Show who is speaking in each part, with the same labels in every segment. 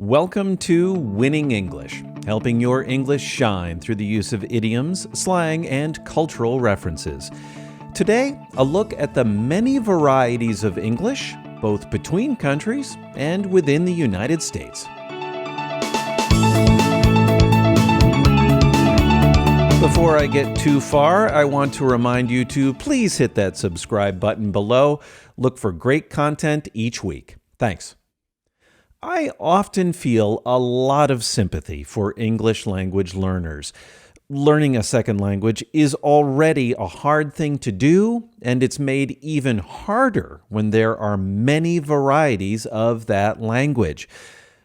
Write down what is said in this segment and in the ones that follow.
Speaker 1: Welcome to Winning English, helping your English shine through the use of idioms, slang, and cultural references. Today, a look at the many varieties of English, both between countries and within the United States. Before I get too far, I want to remind you to please hit that subscribe button below. Look for great content each week. Thanks. I often feel a lot of sympathy for English language learners. Learning a second language is already a hard thing to do, and it's made even harder when there are many varieties of that language.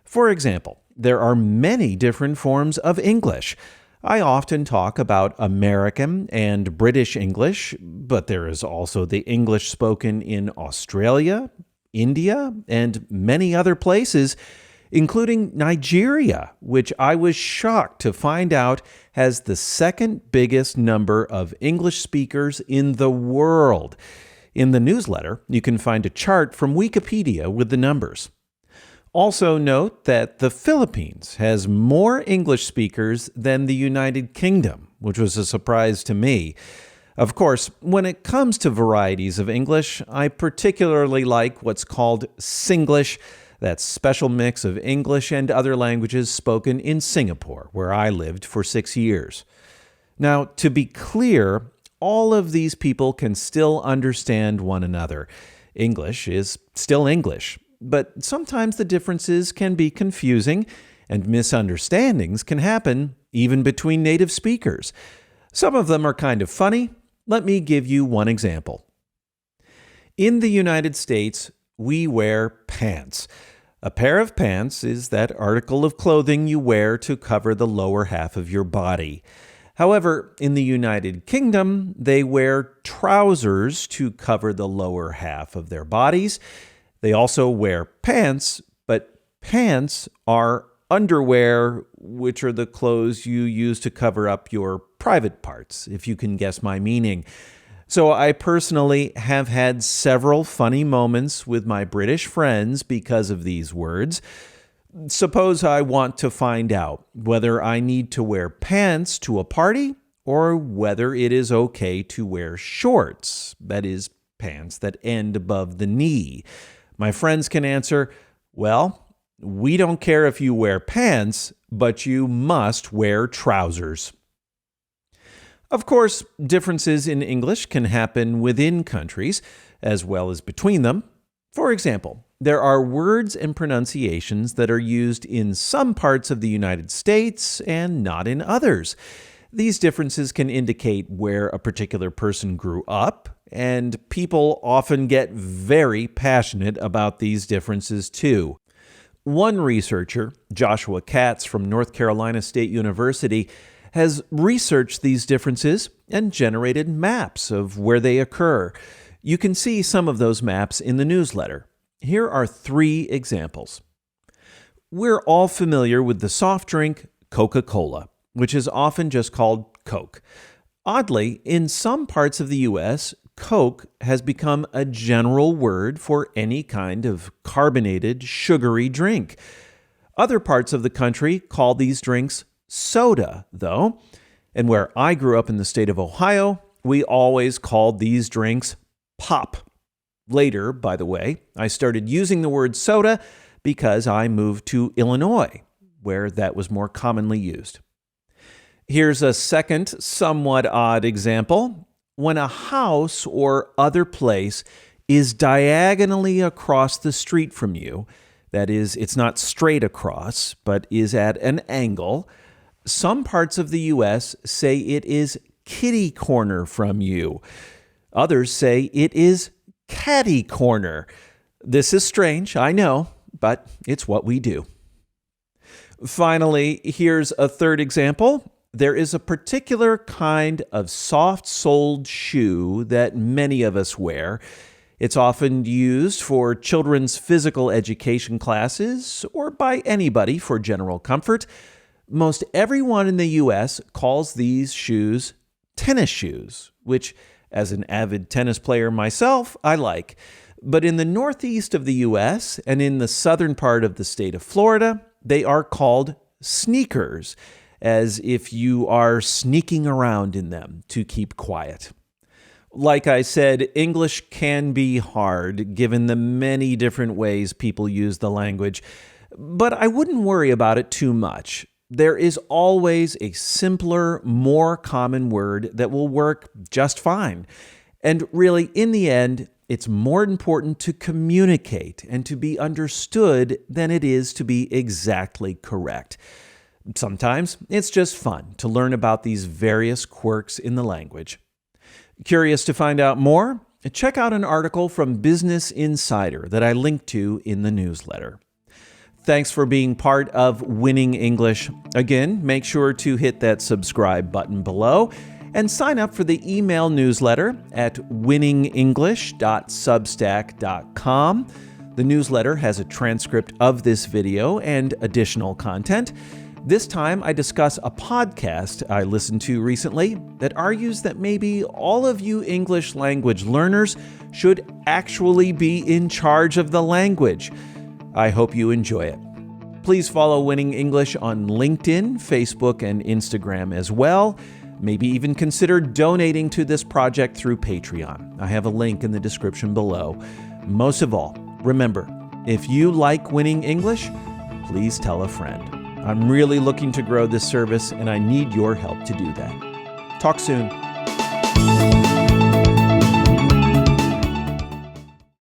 Speaker 1: For example, there are many different forms of English. I often talk about American and British English, but there is also the English spoken in Australia, India, and many other places, including Nigeria, which I was shocked to find out has the second biggest number of English speakers in the world. In the newsletter, you can find a chart from Wikipedia with the numbers. Also note that the Philippines has more English speakers than the United Kingdom, which was a surprise to me. Of course, when it comes to varieties of English, I particularly like what's called Singlish, that special mix of English and other languages spoken in Singapore, where I lived for 6 years. Now, to be clear, all of these people can still understand one another. English is still English, but sometimes the differences can be confusing, and misunderstandings can happen even between native speakers. Some of them are kind of funny. Let me give you one example. In the United States, we wear pants. A pair of pants is that article of clothing you wear to cover the lower half of your body. However, in the United Kingdom, they wear trousers to cover the lower half of their bodies. They also wear pants, but pants are underwear, which are the clothes you use to cover up your private parts, if you can guess my meaning. So I personally have had several funny moments with my British friends because of these words. Suppose I want to find out whether I need to wear pants to a party or whether it is okay to wear shorts, that is, pants that end above the knee. My friends can answer, well, we don't care if you wear pants, but you must wear trousers. Of course, differences in English can happen within countries as well as between them. For example, there are words and pronunciations that are used in some parts of the United States and not in others. These differences can indicate where a particular person grew up, and people often get very passionate about these differences too. One researcher, Joshua Katz from North Carolina State University, has researched these differences and generated maps of where they occur. You can see some of those maps in the newsletter. Here are 3 examples. We're all familiar with the soft drink Coca-Cola, which is often just called Coke. Oddly, in some parts of the U.S., Coke has become a general word for any kind of carbonated, sugary drink. Other parts of the country call these drinks soda, though. And where I grew up in the state of Ohio, we always called these drinks pop. Later, by the way, I started using the word soda because I moved to Illinois, where that was more commonly used. Here's a second, somewhat odd example. When a house or other place is diagonally across the street from you, that is, it's not straight across, but is at an angle, some parts of the U.S. say it is kitty corner from you. Others say it is catty corner. This is strange, I know, but it's what we do. Finally, here's a third example. There is a particular kind of soft-soled shoe that many of us wear. It's often used for children's physical education classes or by anybody for general comfort. Most everyone in the U.S. calls these shoes tennis shoes, which, as an avid tennis player myself, I like. But in the northeast of the U.S. and in the southern part of the state of Florida, they are called sneakers, as if you are sneaking around in them to keep quiet. Like I said, English can be hard given the many different ways people use the language, but I wouldn't worry about it too much. There is always a simpler, more common word that will work just fine. And really, in the end, it's more important to communicate and to be understood than it is to be exactly correct. Sometimes it's just fun to learn about these various quirks in the language. Curious to find out more? Check out an article from Business Insider that I linked to in the newsletter. Thanks for being part of Winning English. Again, make sure to hit that subscribe button below and sign up for the email newsletter at winningenglish.substack.com. The newsletter has a transcript of this video and additional content. This time, I discuss a podcast I listened to recently that argues that maybe all of you English language learners should actually be in charge of the language. I hope you enjoy it. Please follow Winning English on LinkedIn, Facebook, and Instagram as well. Maybe even consider donating to this project through Patreon. I have a link in the description below. Most of all, remember, if you like Winning English, please tell a friend. I'm really looking to grow this service, and I need your help to do that. Talk soon.